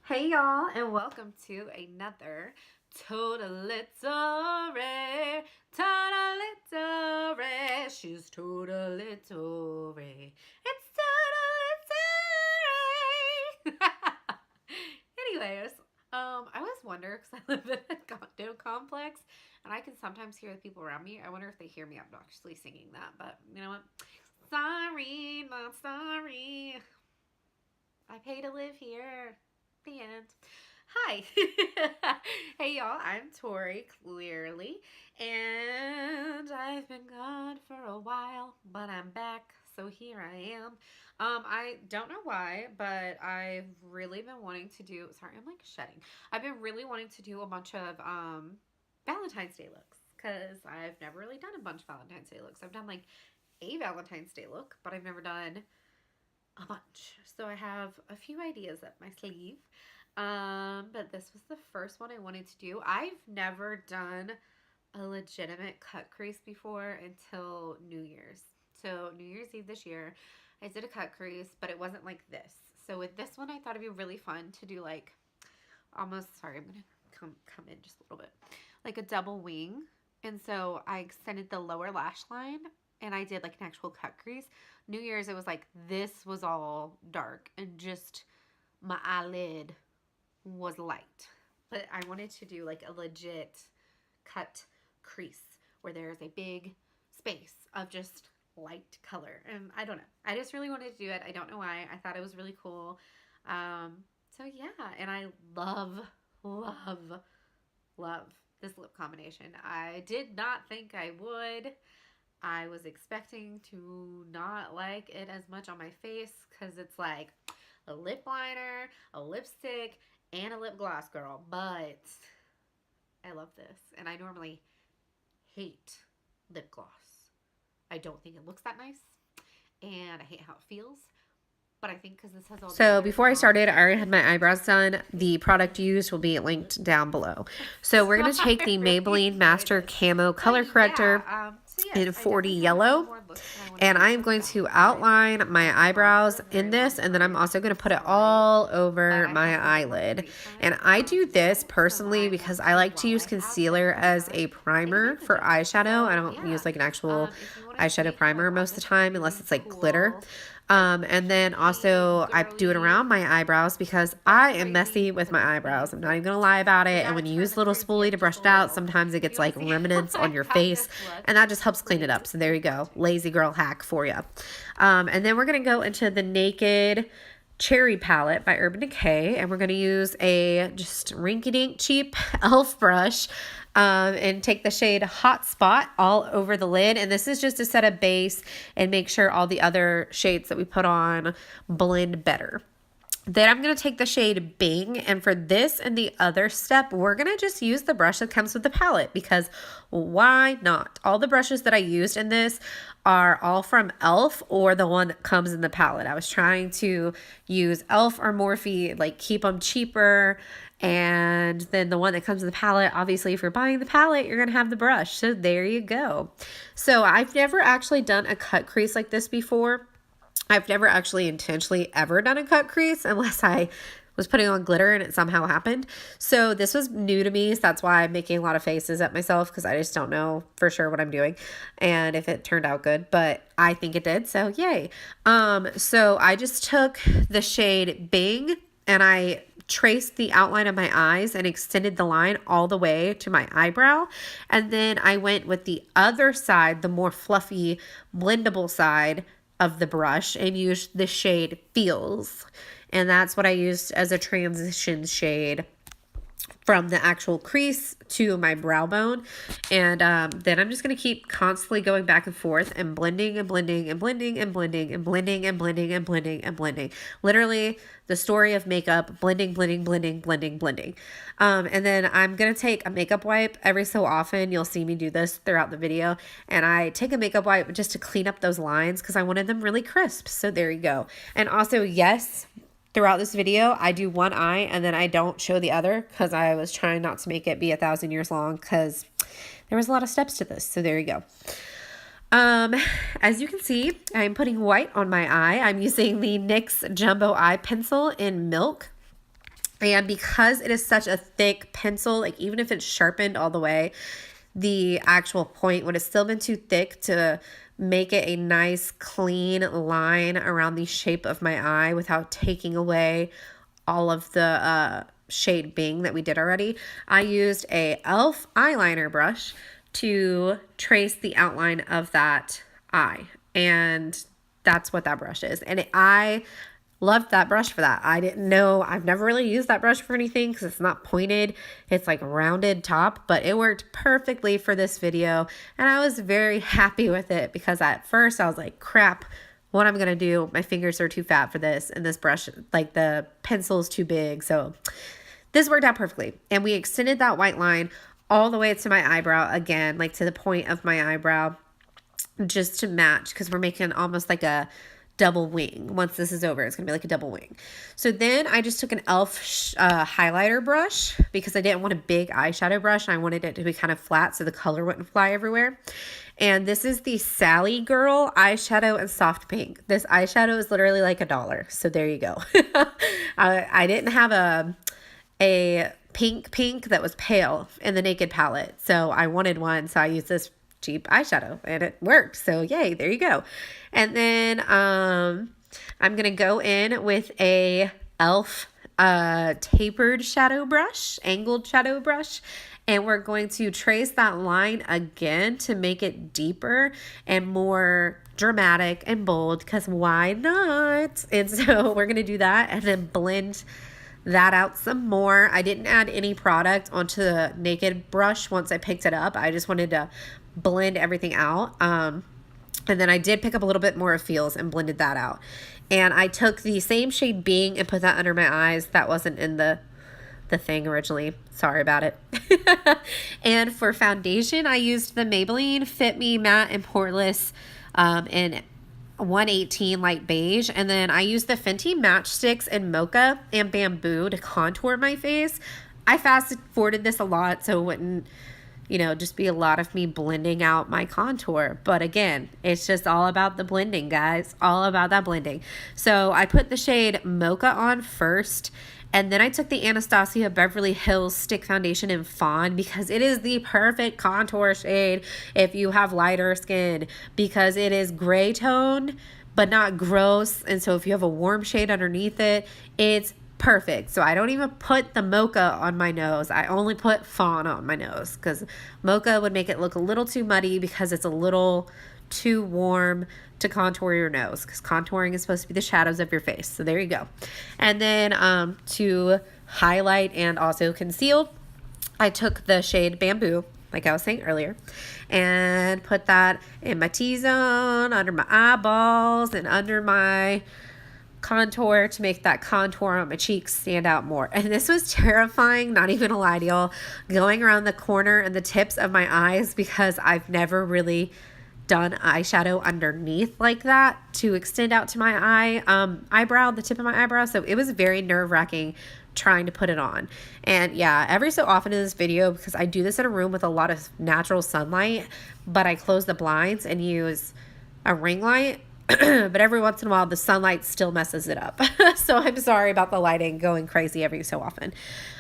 Hey y'all, and welcome to another Totalitore. Totalitore. She's Totalitore. It's Totalitore. Anyways, I was wondering because I live in a condo complex, and I can sometimes hear the people around me. I wonder if they hear me obnoxiously singing that, but you know what? Sorry, not sorry. I pay to live here. The end. Hi. Hey y'all, I'm Tori, clearly, and I've been gone for a while, but I'm back, so here I am. I don't know why, but I've really been wanting to do, sorry, I'm like shedding. I've been really wanting to do a bunch of Valentine's Day looks, because I've never really done a bunch of Valentine's Day looks. I've done like a Valentine's Day look, but I've never done a bunch. So I have a few ideas up my sleeve. But this was the first one I wanted to do. I've never done a legitimate cut crease before until New Year's. So New Year's Eve this year, I did a cut crease, but it wasn't like this. So with this one, I thought it'd be really fun to do like almost, sorry, I'm going to come in just a little bit, like a double wing. And so I extended the lower lash line and I did like an actual cut crease. New Year's, it was like this was all dark and just my eyelid was light. But I wanted to do like a legit cut crease where there's a big space of just light color. And I don't know. I just really wanted to do it. I don't know why. I thought it was really cool. So yeah, and I love, love, love this lip combination. I did not think I would. I was expecting to not like it as much on my face because it's like a lip liner, a lipstick, and a lip gloss, girl. But I love this. And I normally hate lip gloss. I don't think it looks that nice. And I hate how it feels. But I think because this has all. So before I started, I already had my eyebrows done. The product used will be linked down below. So we're going to take the Maybelline Master Camo Color Corrector in 40 yellow. And I am going to outline my eyebrows in this. And then I'm also going to put it all over my eyelid. And I do this personally because I like to use concealer as a primer for eyeshadow. I don't use like an actual eyeshadow primer most of the time unless it's like glitter. And then also I do it around my eyebrows because I am messy with my eyebrows. I'm not even gonna lie about it. And when you use a little spoolie to brush it out, sometimes it gets like remnants on your face and that just helps clean it up. So there you go. Lazy girl hack for you. And then we're going to go into the Naked Cherry palette by Urban Decay, and we're going to use a just rinky-dink cheap elf brush and take the shade Hot Spot all over the lid. And this is just to set a base and make sure all the other shades that we put on blend better. Then I'm going to take the shade Bing, and for this and the other step, we're going to just use the brush that comes with the palette because why not? All the brushes that I used in this are all from e.l.f. or the one that comes in the palette. I was trying to use e.l.f. or Morphe, like keep them cheaper, and then the one that comes in the palette, obviously if you're buying the palette, you're going to have the brush. So there you go. So I've never actually done a cut crease like this before. I've never actually intentionally ever done a cut crease unless I was putting on glitter and it somehow happened. So this was new to me. So that's why I'm making a lot of faces at myself because I just don't know for sure what I'm doing and if it turned out good, but I think it did. So yay. So I just took the shade Bing and I traced the outline of my eyes and extended the line all the way to my eyebrow. And then I went with the other side, the more fluffy, blendable side of the brush, and used the shade Feelz. And that's what I used as a transition shade from the actual crease to my brow bone. And then I'm just going to keep constantly going back and forth and blending and blending and blending and blending and blending and blending and blending and blending. Literally the story of makeup, blending, blending, blending, blending, blending. And then I'm going to take a makeup wipe every so often. You'll see me do this throughout the video. And I take a makeup wipe just to clean up those lines because I wanted them really crisp. So there you go. And also, yes, throughout this video, I do one eye and then I don't show the other because I was trying not to make it be 1,000 years long because there was a lot of steps to this. So there you go. As you can see, I'm putting white on my eye. I'm using the NYX Jumbo Eye Pencil in Milk. And because it is such a thick pencil, like even if it's sharpened all the way, the actual point would have still been too thick to make it a nice clean line around the shape of my eye without taking away all of the shade Bing that we did already. I used a e.l.f. eyeliner brush to trace the outline of that eye, and that's what that brush is. And I loved that brush for that. I didn't know, I've never really used that brush for anything because it's not pointed. It's like rounded top, but it worked perfectly for this video. And I was very happy with it because at first I was like, crap, what I'm going to do, my fingers are too fat for this. And this brush, like the pencil is too big. So this worked out perfectly. And we extended that white line all the way to my eyebrow again, like to the point of my eyebrow, just to match, because we're making almost like a double wing. Once this is over, it's gonna be like a double wing. So then I just took an e.l.f. Highlighter brush because I didn't want a big eyeshadow brush. I wanted it to be kind of flat so the color wouldn't fly everywhere. And this is the Sally Girl eyeshadow in soft pink. This eyeshadow is literally like $1. So there you go. I didn't have a pink that was pale in the Naked palette, so I wanted one, so I used this cheap eyeshadow and it worked. So yay, there you go. And then I'm gonna go in with a e.l.f. Tapered shadow brush, angled shadow brush, and we're going to trace that line again to make it deeper and more dramatic and bold, because why not? And so we're gonna do that and then blend that out some more. I didn't add any product onto the Naked brush once I picked it up. I just wanted to blend everything out. And then I did pick up a little bit more of Feelz and blended that out. And I took the same shade Bing and put that under my eyes. That wasn't in the thing originally. Sorry about it. And for foundation, I used the Maybelline Fit Me Matte and Poreless in 118 light beige. And then I used the Fenty Matchsticks in Mocha and Bamboo to contour my face. I fast forwarded this a lot so it wouldn't, you know, just be a lot of me blending out my contour. But again, it's just all about the blending, guys. All about that blending. So I put the shade Mocha on first, and then I took the Anastasia Beverly Hills Stick Foundation in Fawn because it is the perfect contour shade if you have lighter skin, because it is gray toned but not gross. And so if you have a warm shade underneath it, it's perfect. So I don't even put the Mocha on my nose. I only put Fawn on my nose because Mocha would make it look a little too muddy because it's a little too warm to contour your nose, because contouring is supposed to be the shadows of your face. So there you go. And then to highlight and also conceal, I took the shade Bamboo, like I was saying earlier, and put that in my T-zone, under my eyeballs, and under my contour to make that contour on my cheeks stand out more. And this was terrifying, not even gonna lie to y'all, going around the corner and the tips of my eyes, because I've never really done eyeshadow underneath like that to extend out to my eyebrow, the tip of my eyebrow. So it was very nerve-wracking trying to put it on. And yeah, every so often in this video, because I do this in a room with a lot of natural sunlight, but I close the blinds and use a ring light, but every once in a while the sunlight still messes it up. So I'm sorry about the lighting going crazy every so often.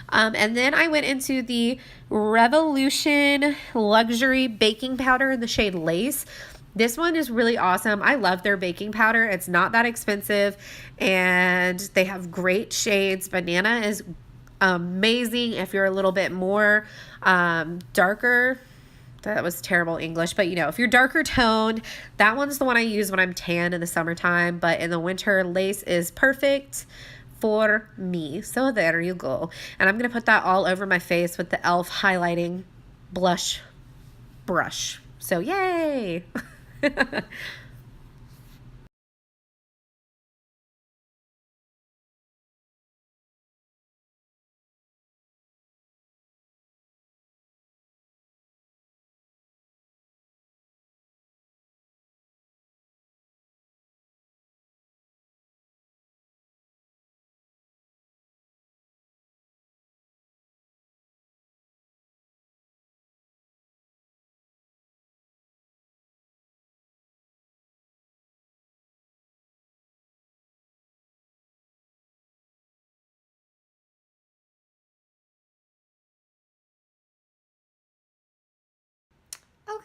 And then I went into the Revolution Luxury Baking Powder in the shade Lace. This one is really awesome. I love their baking powder. It's not that expensive, and they have great shades. Banana is amazing if you're a little bit more darker. That was terrible English, but you know, if you're darker toned, that one's the one I use when I'm tan in the summertime. But in the winter, Lace is perfect for me. So there you go. And I'm going to put that all over my face with the e.l.f. highlighting blush brush. So yay!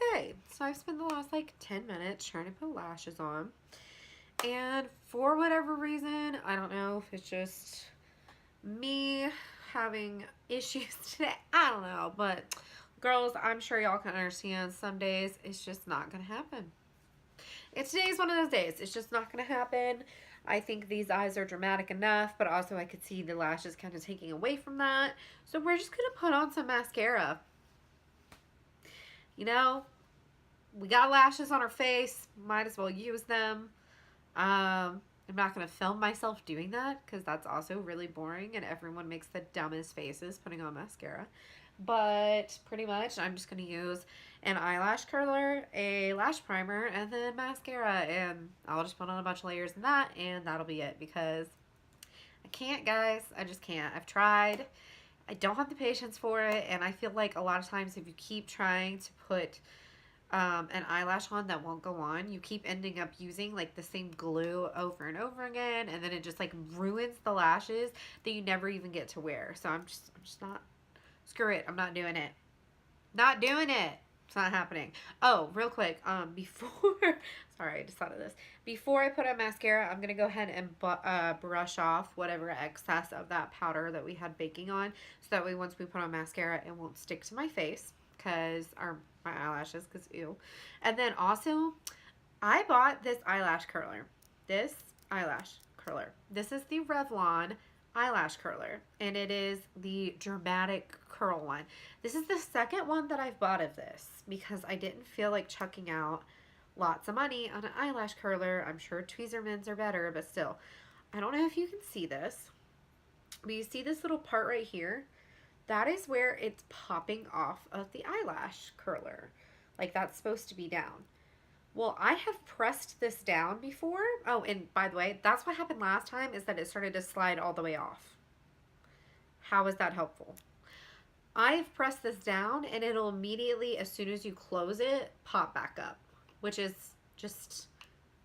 Okay, so I've spent the last like 10 minutes trying to put lashes on. And for whatever reason, I don't know if it's just me having issues today. I don't know, but girls, I'm sure y'all can understand some days it's just not going to happen. And today's one of those days. It's just not going to happen. I think these eyes are dramatic enough, but also I could see the lashes kind of taking away from that. So we're just going to put on some mascara. You know, we got lashes on our face. Might as well use them. I'm not going to film myself doing that because that's also really boring and everyone makes the dumbest faces putting on mascara. But pretty much I'm just going to use an eyelash curler, a lash primer, and then mascara. And I'll just put on a bunch of layers in that and that'll be it because I can't, guys. I just can't. I've tried. I don't have the patience for it. And I feel like a lot of times if you keep trying to put an eyelash on that won't go on, you keep ending up using like the same glue over and over again, and then it just like ruins the lashes that you never even get to wear. So I'm just not, screw it, I'm not doing it. Not doing it. It's not happening. Oh, real quick, before sorry, I just thought of this. Before I put on mascara, I'm gonna go ahead and brush off whatever excess of that powder that we had baking on, so that way once we put on mascara it won't stick to my face because my eyelashes, because ew. And then also, I bought this eyelash curler. This is the Revlon eyelash curler, and it is the dramatic curl one. This is the second one that I've bought of this because I didn't feel like chucking out lots of money on an eyelash curler. I'm sure Tweezermans are better, but still. I don't know if you can see this, but you see this little part right here? That is where it's popping off of the eyelash curler. Like that's supposed to be down. Well, I have pressed this down before. Oh, and by the way, that's what happened last time, is that it started to slide all the way off. How is that helpful? I've pressed this down and it'll immediately, as soon as you close it, pop back up, which is just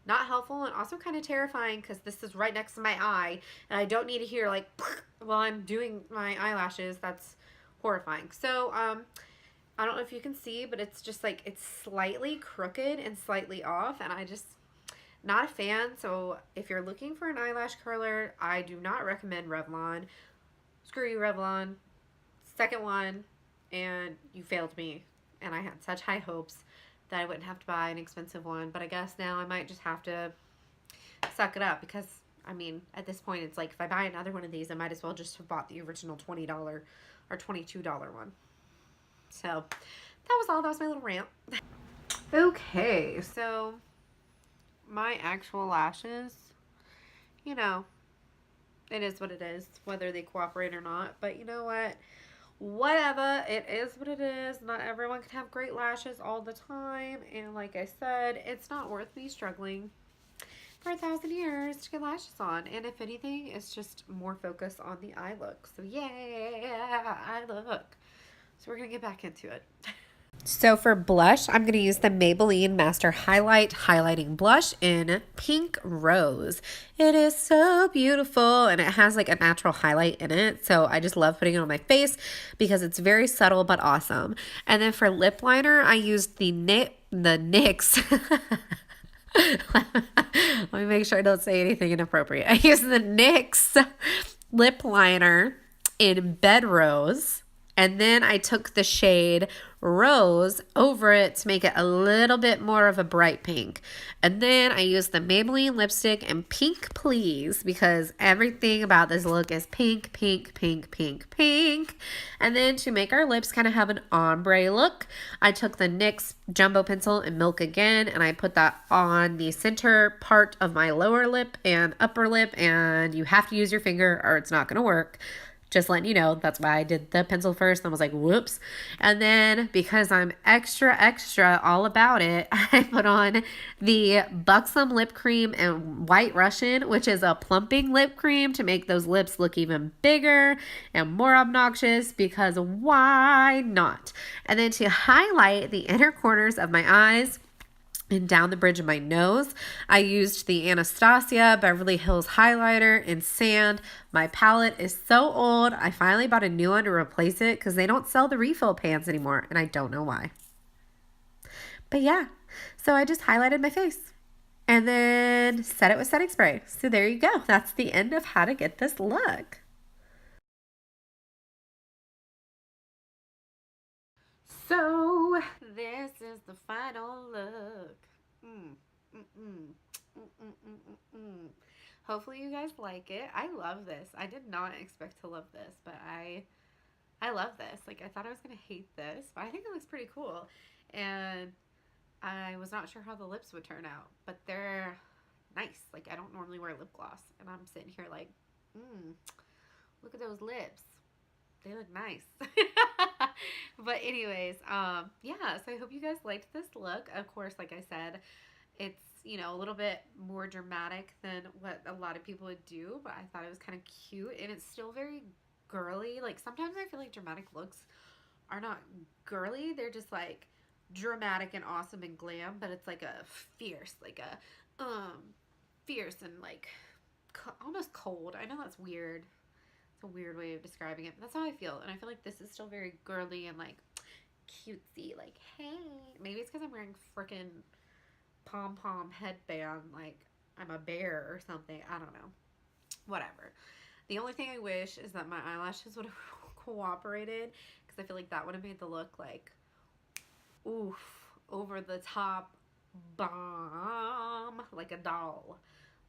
not helpful and also kind of terrifying because this is right next to my eye and I don't need to hear like while I'm doing my eyelashes. That's horrifying. So I don't know if you can see, but it's just like it's slightly crooked and slightly off, and I just not a fan. So if you're looking for an eyelash curler, I do not recommend Revlon. Screw you, Revlon. Second one, and you failed me, and I had such high hopes that I wouldn't have to buy an expensive one, but I guess now I might just have to suck it up because, I mean, at this point, it's like if I buy another one of these, I might as well just have bought the original $20 or $22 one. So that was all. That was my little rant. Okay, so my actual lashes, you know, it is what it is, whether they cooperate or not, but you know what? Whatever, it is what it is. Not everyone can have great lashes all the time, and like I said, it's not worth me struggling for 1,000 years to get lashes on. And if anything, it's just more focused on the eye look. So yeah, eye look. So we're gonna get back into it. So for blush, I'm going to use the Maybelline Master Highlight Highlighting Blush in Pink Rose. It is so beautiful, and it has like a natural highlight in it. So I just love putting it on my face because it's very subtle but awesome. And then for lip liner, I used the NYX. Let me make sure I don't say anything inappropriate. I used the NYX lip liner in Bedrose. And then I took the shade Rose over it to make it a little bit more of a bright pink. And then I used the Maybelline lipstick in Pink Please because everything about this look is pink, pink, pink, pink, pink. And then to make our lips kind of have an ombre look, I took the NYX Jumbo Pencil in Milk Again, and I put that on the center part of my lower lip and upper lip, and you have to use your finger or it's not going to work. Just letting you know, that's why I did the pencil first. And I was like, whoops. And then because I'm extra all about it, I put on the Buxom lip cream in White Russian, which is a plumping lip cream to make those lips look even bigger and more obnoxious, because why not? And then to highlight the inner corners of my eyes and down the bridge of my nose, I used the Anastasia Beverly Hills highlighter in Sand. My palette is so old. I finally bought a new one to replace it because they don't sell the refill pans anymore, and I don't know why. But yeah, so I just highlighted my face and then set it with setting spray. So there you go. That's the end of how to get this look. So this is the final look. Mm, mm, mm, mm, mm, mm, mm, mm. Hopefully you guys like it. I love this. I did not expect to love this, but I love this. Like I thought I was gonna hate this, but I think it looks pretty cool. And I was not sure how the lips would turn out, but they're nice. Like I don't normally wear lip gloss, and I'm sitting here like, look at those lips. They look nice. But anyways, yeah, so I hope you guys liked this look. Of course, like I said, it's, you know, a little bit more dramatic than what a lot of people would do, but I thought it was kind of cute and it's still very girly. Like sometimes I feel like dramatic looks are not girly. They're just like dramatic and awesome and glam, but it's like a fierce, like a fierce and like almost cold. I know that's weird. It's a weird way of describing it, but that's how I feel. And I feel like this is still very girly and like cutesy. Like, hey, maybe it's because I'm wearing freaking pom pom headband, like I'm a bear or something. I don't know. Whatever. The only thing I wish is that my eyelashes would have cooperated because I feel like that would have made the look like oof, over the top bomb, like a doll,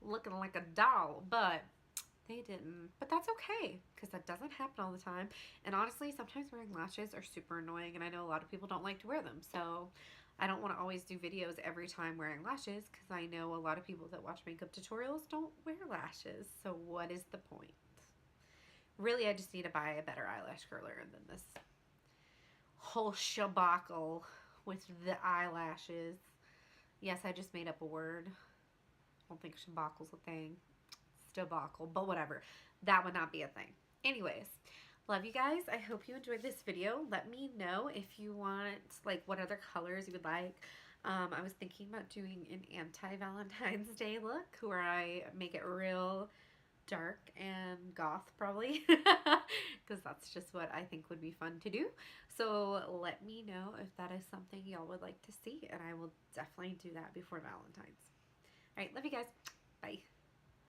looking like a doll. But they didn't. But that's okay because that doesn't happen all the time. And honestly, sometimes wearing lashes are super annoying, and I know a lot of people don't like to wear them. So I don't want to always do videos every time wearing lashes because I know a lot of people that watch makeup tutorials don't wear lashes. So what is the point? Really, I just need to buy a better eyelash curler than this whole shabacle with the eyelashes. Yes, I just made up a word. I don't think shabacle's a thing. Debacle, but whatever. That would not be a thing. Anyways, love you guys. I hope you enjoyed this video. Let me know if you want, like, what other colors you would like. I was thinking about doing an anti-Valentine's Day look where I make it real dark and goth probably because that's just what I think would be fun to do. So let me know if that is something y'all would like to see and I will definitely do that before Valentine's. All right, love you guys. Bye.